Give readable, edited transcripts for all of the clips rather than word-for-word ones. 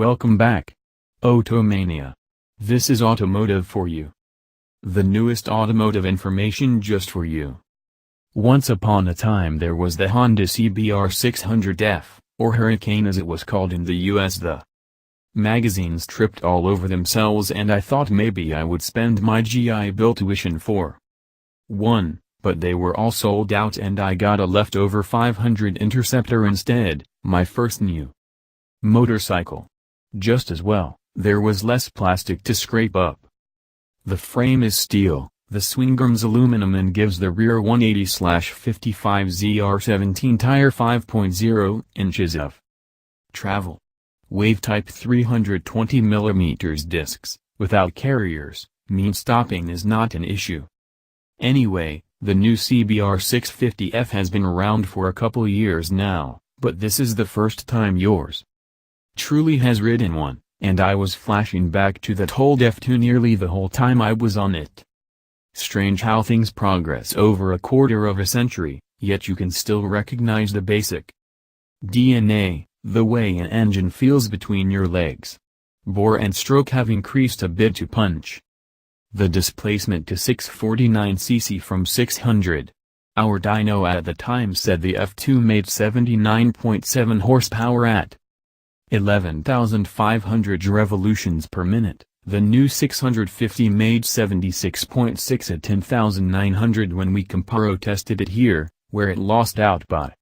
Welcome back, Automania. This is Automotive for you. The newest automotive information just for you. Once upon a time there was the Honda CBR600F, or Hurricane as it was called in the US. The magazines tripped all over themselves and I thought maybe I would spend my GI Bill tuition for one, but they were all sold out and I got a leftover 500 Interceptor instead, my first new motorcycle. Just as well, there was less plastic to scrape up. The frame is steel, the swingarm's aluminum and gives the rear 180/55 ZR17 tire 5.0 inches of travel. Wave-type 320mm discs, without carriers, means stopping is not an issue. Anyway, the new CBR650F has been around for a couple years now, but this is the first time yours truly has ridden one, and I was flashing back to that old F2 nearly the whole time I was on it. Strange how things progress over a quarter of a century, yet you can still recognize the basic DNA, the way an engine feels between your legs. Bore and stroke have increased a bit to punch. The displacement to 649 cc from 600. Our dyno at the time said the F2 made 79.7 horsepower at 11,500 revolutions per minute. The new 650 made 76.6 at 10,900 when we comparo tested it here, where it lost out by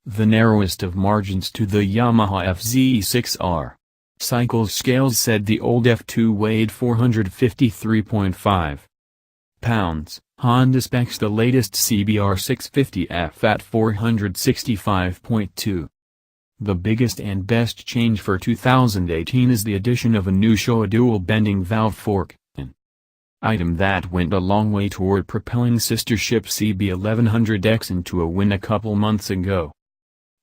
the narrowest of margins to the Yamaha FZE6R. Cycles Scales said the old F2 weighed 453.5 pounds. Honda specs the latest CBR650F at 465.2. The biggest and best change for 2018 is the addition of a new Showa dual bending valve fork, an item that went a long way toward propelling sister ship CB1100X into a win a couple months ago.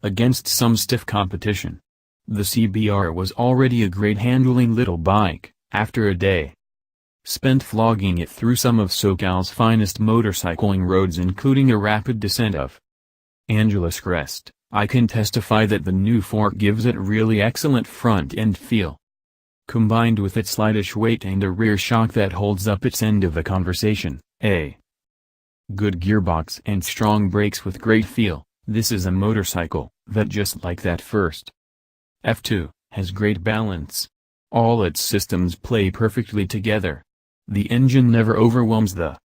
Against some stiff competition, the CBR was already a great handling little bike. After a day spent flogging it through some of SoCal's finest motorcycling roads including a rapid descent of Angeles Crest, I can testify that the new fork gives it really excellent front-end feel. Combined with its slightish weight and a rear shock that holds up its end of the conversation, a good gearbox and strong brakes with great feel, this is a motorcycle that just like that first F2, has great balance. All its systems play perfectly together. The engine never overwhelms the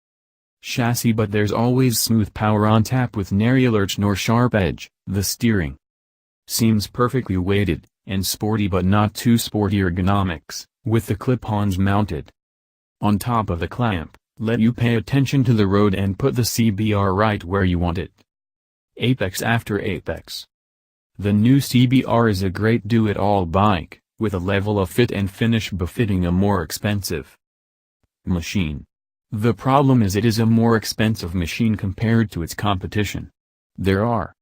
chassis but there's always smooth power on tap with nary a lurch nor sharp edge. The steering seems perfectly weighted, and sporty but not too sporty ergonomics, with the clip-ons mounted on top of the clamp, let you pay attention to the road and put the CBR right where you want it. Apex after apex. The new CBR is a great do-it-all bike, with a level of fit and finish befitting a more expensive machine. The problem is it is a more expensive machine compared to its competition. There are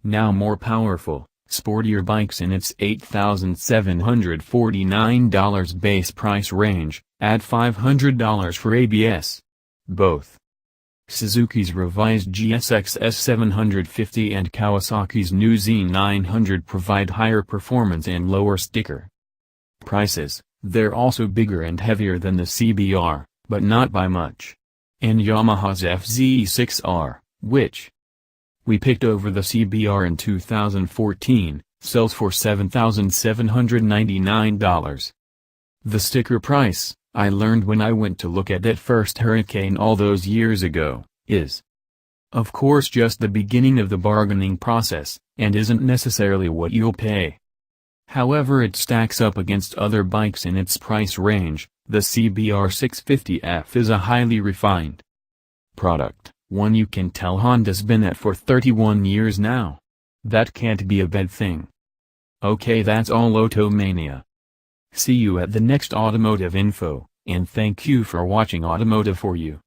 now more powerful, sportier bikes in its $8,749 base price range, add $500 for ABS. Both Suzuki's revised GSX-S 750 and Kawasaki's new Z900 provide higher performance and lower sticker prices. They're also bigger and heavier than the CBR, but not by much. And Yamaha's FZE6R, which we picked over the CBR in 2014, sells for $7,799. The sticker price, I learned when I went to look at that first Hurricane all those years ago, is of course just the beginning of the bargaining process, and isn't necessarily what you'll pay. However, it stacks up against other bikes in its price range. The CBR650F is a highly refined product, one you can tell Honda's been at for 31 years now. That can't be a bad thing. Okay, that's all Automania. See you at the next automotive info, and thank you for watching Automotive for You.